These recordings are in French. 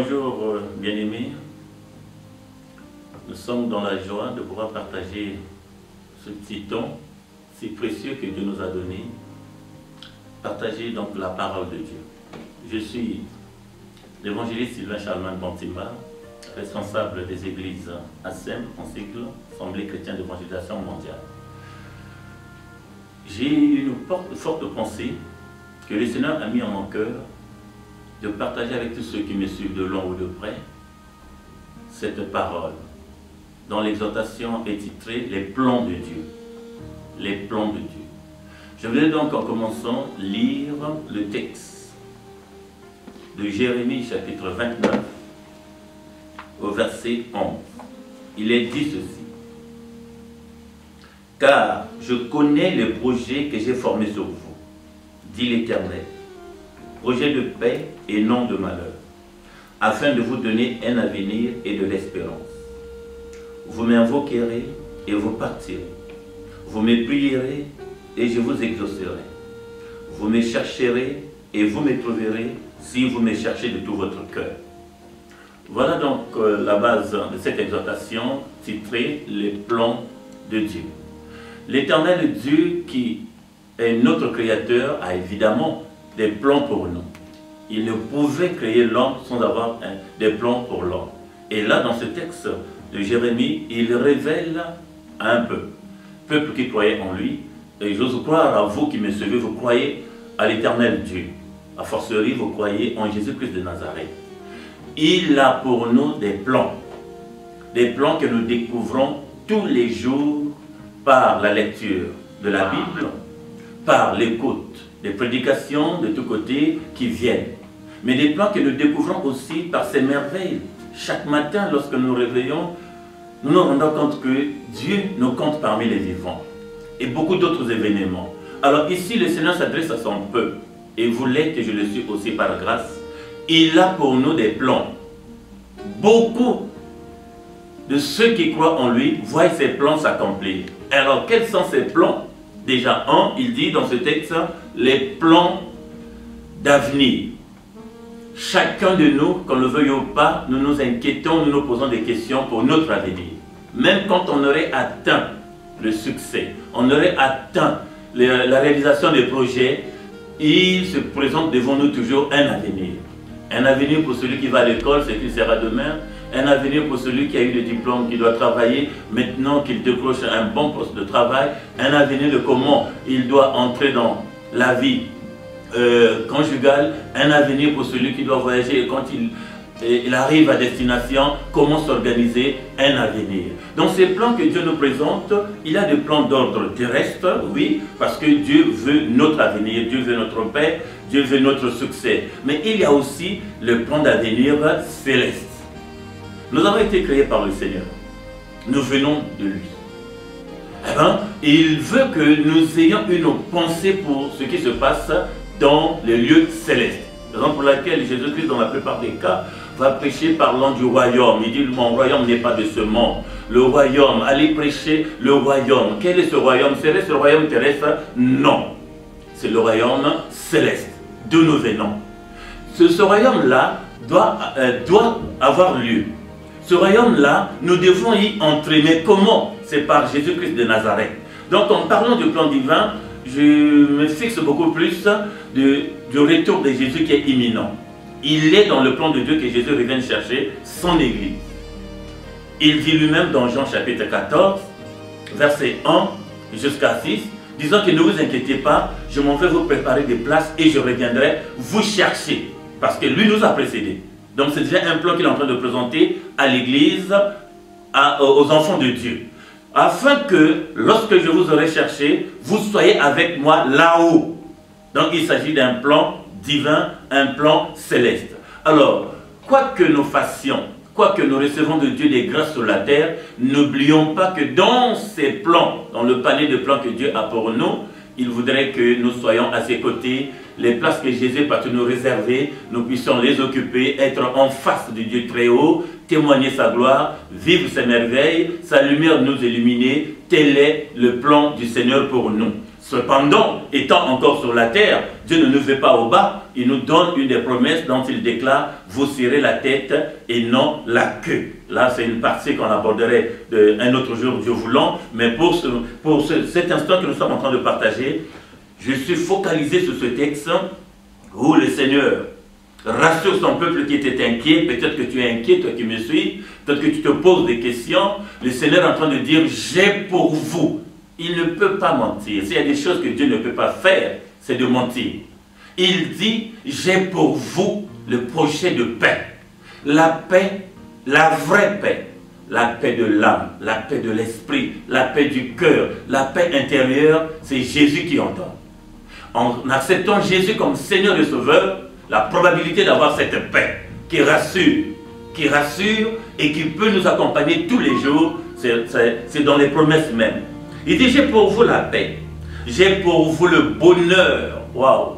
Bonjour bien-aimés, nous sommes dans la joie de pouvoir partager ce petit temps si précieux que Dieu nous a donné, partager donc la parole de Dieu. Je suis l'évangéliste Sylvain Charlemagne Bantimba, responsable des églises ASEM, Encycle, Assemblée chrétienne d'évangélisation mondiale. J'ai une forte pensée que le Seigneur a mis en mon cœur de partager avec tous ceux qui me suivent de loin ou de près cette parole dont l'exhortation est titrée « Les plans de Dieu ». Les plans de Dieu. Je voulais donc en commençant lire le texte de Jérémie chapitre 29 au verset 11. Il est dit ceci: « Car je connais les projets que j'ai formés sur vous, dit l'Éternel, projet de paix et non de malheur, afin de vous donner un avenir et de l'espérance. Vous m'invoquerez et vous partirez. Vous me prierez et je vous exaucerai. Vous me chercherez et vous me trouverez si vous me cherchez de tout votre cœur. » Voilà donc la base de cette exhortation titrée « Les plans de Dieu ». L'Éternel Dieu qui est notre Créateur a évidemment des plans pour nous. Il ne pouvait créer l'homme sans avoir des plans pour l'homme. Et là, dans ce texte de Jérémie, il révèle un peuple qui croyait en lui. Et j'ose croire à vous qui me suivez, vous croyez à l'Éternel Dieu. A fortiori, vous croyez en Jésus-Christ de Nazareth. Il a pour nous des plans que nous découvrons tous les jours par la lecture de la Bible, par l'écoute des prédications de tous côtés qui viennent. Mais des plans que nous découvrons aussi par ces merveilles. Chaque matin, lorsque nous nous réveillons, nous nous rendons compte que Dieu nous compte parmi les vivants. Et beaucoup d'autres événements. Alors ici, le Seigneur s'adresse à son peuple. Et vous l'êtes, et je le suis aussi par grâce. Il a pour nous des plans. Beaucoup de ceux qui croient en lui voient ces plans s'accomplir. Alors, quels sont ces plans? Déjà, il dit dans ce texte, les plans d'avenir. Chacun de nous, qu'on le veuille ou pas, nous nous inquiétons, nous nous posons des questions pour notre avenir. Même quand on aurait atteint le succès, on aurait atteint la réalisation des projets, il se présente devant nous toujours un avenir. Un avenir pour celui qui va à l'école, c'est qu'il sera demain. Un avenir pour celui qui a eu le diplôme, qui doit travailler, maintenant qu'il décroche un bon poste de travail. Un avenir de comment il doit entrer dans la vie conjugale. Un avenir pour celui qui doit voyager et quand il arrive à destination, comment s'organiser. Un avenir. Dans ces plans que Dieu nous présente, il y a des plans d'ordre terrestre, oui, parce que Dieu veut notre avenir, Dieu veut notre paix, Dieu veut notre succès. Mais il y a aussi le plan d'avenir céleste. Nous avons été créés par le Seigneur. Nous venons de lui. Eh bien, il veut que nous ayons une pensée pour ce qui se passe dans les lieux célestes. Raison pour laquelle Jésus-Christ, dans la plupart des cas, va prêcher parlant du royaume. Il dit, mon royaume n'est pas de ce monde. Le royaume, allez prêcher le royaume. Quel est ce royaume? Serait-ce le royaume terrestre? Non. C'est le royaume céleste, d'où nous venons. Ce royaume-là doit avoir lieu. Ce royaume-là, nous devons y entrer. Mais comment? C'est par Jésus-Christ de Nazareth. Donc, en parlant du plan divin, je me fixe beaucoup plus du retour de Jésus qui est imminent. Il est dans le plan de Dieu que Jésus revient chercher son Église. Il dit lui-même dans Jean chapitre 14, verset 1 jusqu'à 6, disant que ne vous inquiétez pas, je m'en vais vous préparer des places et je reviendrai vous chercher. Parce que lui nous a précédés. Donc c'est déjà un plan qu'il est en train de présenter à l'Église, aux enfants de Dieu. Afin que, lorsque je vous aurai cherché, vous soyez avec moi là-haut. Donc il s'agit d'un plan divin, un plan céleste. Alors, quoi que nous fassions, quoi que nous recevons de Dieu des grâces sur la terre, n'oublions pas que dans ces plans, dans le panier de plans que Dieu a pour nous, il voudrait que nous soyons à ses côtés, les places que Jésus va nous réserver, nous puissions les occuper, être en face de Dieu très haut, témoigner sa gloire, vivre ses merveilles, sa lumière nous illuminer. Tel est le plan du Seigneur pour nous. Cependant, étant encore sur la terre, Dieu ne nous fait pas au bas, il nous donne une des promesses dont il déclare « Vous serrez la tête et non la queue ». Là, c'est une partie qu'on aborderait un autre jour, Dieu voulant, mais pour cet instant que nous sommes en train de partager, je suis focalisé sur ce texte où le Seigneur rassure son peuple qui était inquiet. Peut-être que tu es inquiet, toi qui me suis, peut-être que tu te poses des questions. Le Seigneur est en train de dire « J'ai pour vous ». Il ne peut pas mentir. S'il y a des choses que Dieu ne peut pas faire, c'est de mentir. Il dit « J'ai pour vous le projet de paix ». La paix, la vraie paix. La paix de l'âme, la paix de l'esprit, la paix du cœur, la paix intérieure, c'est Jésus qui entend. En acceptant Jésus comme Seigneur et Sauveur, la probabilité d'avoir cette paix qui rassure et qui peut nous accompagner tous les jours, c'est dans les promesses mêmes. Il dit, j'ai pour vous la paix, j'ai pour vous le bonheur. Waouh!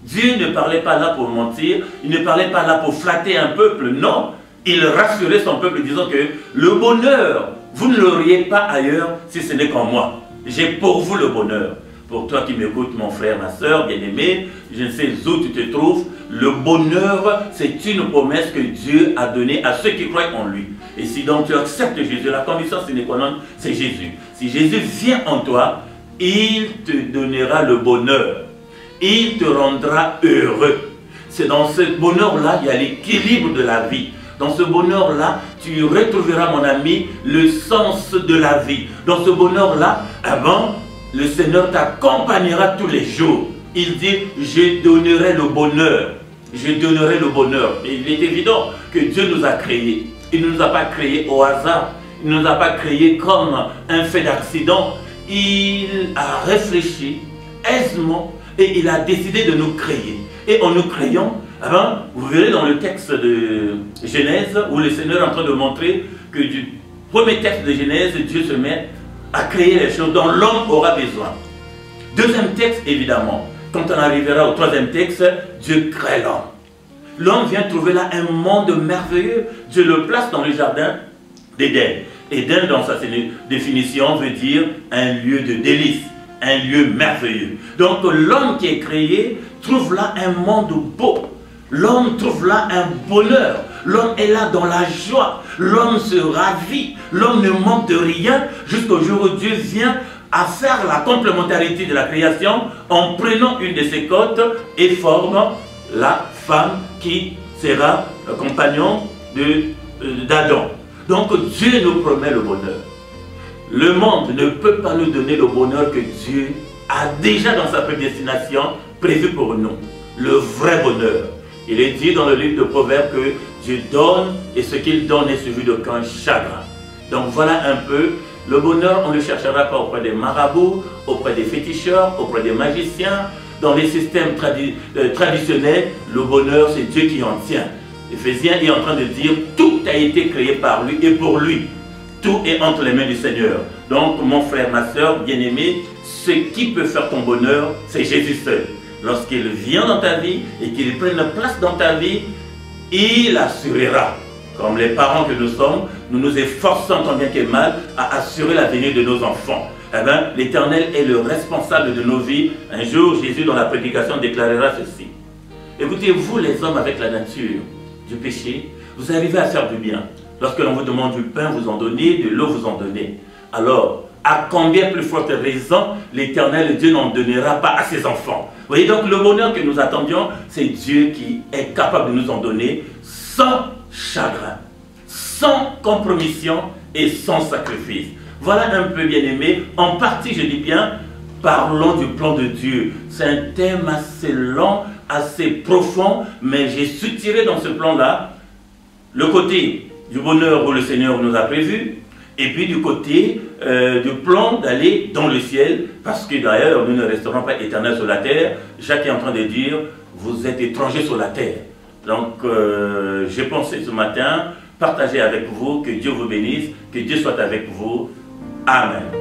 Dieu ne parlait pas là pour mentir, il ne parlait pas là pour flatter un peuple, non. Il rassurait son peuple disant que le bonheur, vous ne l'auriez pas ailleurs si ce n'est qu'en moi. J'ai pour vous le bonheur. Pour toi qui m'écoutes, mon frère, ma soeur, bien-aimé, je ne sais où tu te trouves, le bonheur, c'est une promesse que Dieu a donnée à ceux qui croient en lui. Et si donc tu acceptes Jésus, la condition sine qua non, c'est Jésus. Si Jésus vient en toi, il te donnera le bonheur. Il te rendra heureux. C'est dans ce bonheur-là, il y a l'équilibre de la vie. Dans ce bonheur-là, tu retrouveras, mon ami, le sens de la vie. Dans ce bonheur-là, avant, le Seigneur t'accompagnera tous les jours. Il dit, je donnerai le bonheur. Je donnerai le bonheur. Et il est évident que Dieu nous a créés. Il ne nous a pas créés au hasard. Il ne nous a pas créés comme un fait d'accident. Il a réfléchi aisément et il a décidé de nous créer. Et en nous créant, vous verrez dans le texte de Genèse où le Seigneur est en train de montrer que du premier texte de Genèse, Dieu se met à créer les choses dont l'homme aura besoin. Deuxième texte, évidemment, quand on arrivera au troisième texte, Dieu crée l'homme. L'homme vient trouver là un monde merveilleux. Dieu le place dans le jardin d'Éden. Éden, dans sa définition, veut dire un lieu de délice, un lieu merveilleux. Donc l'homme qui est créé trouve là un monde beau. L'homme trouve là un bonheur. L'homme est là dans la joie. L'homme se ravit. L'homme ne manque de rien jusqu'au jour où Dieu vient à faire la complémentarité de la création en prenant une de ses côtes et forme la femme qui sera le compagnon d'Adam. Donc Dieu nous promet le bonheur. Le monde ne peut pas nous donner le bonheur que Dieu a déjà dans sa prédestination prévu pour nous. Le vrai bonheur. Il est dit dans le livre de Proverbes que Dieu donne et ce qu'il donne est suivi d'aucun chagrin. Donc voilà un peu, le bonheur on ne le cherchera pas auprès des marabouts, auprès des féticheurs, auprès des magiciens. Dans les systèmes traditionnels, le bonheur c'est Dieu qui en tient. Éphésiens est en train de dire tout a été créé par lui et pour lui. Tout est entre les mains du Seigneur. Donc mon frère, ma soeur, bien-aimé, ce qui peut faire ton bonheur, c'est Jésus seul. Lorsqu'il vient dans ta vie et qu'il prenne place dans ta vie, il assurera. Comme les parents que nous sommes, nous nous efforçons tant bien que mal à assurer l'avenir de nos enfants. Eh bien, l'Éternel est le responsable de nos vies. Un jour, Jésus, dans la prédication, déclarera ceci. Écoutez, vous les hommes avec la nature du péché, vous arrivez à faire du bien. Lorsque l'on vous demande du pain, vous en donnez, de l'eau, vous en donnez. Alors, à combien plus forte raison l'Éternel Dieu n'en donnera pas à ses enfants? Vous voyez donc le bonheur que nous attendions, c'est Dieu qui est capable de nous en donner sans chagrin, sans compromission et sans sacrifice. Voilà un peu, bien aimé, en partie je dis bien, parlons du plan de Dieu. C'est un thème assez long, assez profond, mais j'ai soutiré dans ce plan-là le côté du bonheur où le Seigneur nous a prévu, et puis du côté du plan d'aller dans le ciel, parce que d'ailleurs nous ne resterons pas éternels sur la terre. Jacques est en train de dire, vous êtes étrangers sur la terre. Donc j'ai pensé ce matin partager avec vous, que Dieu vous bénisse, que Dieu soit avec vous. Amen.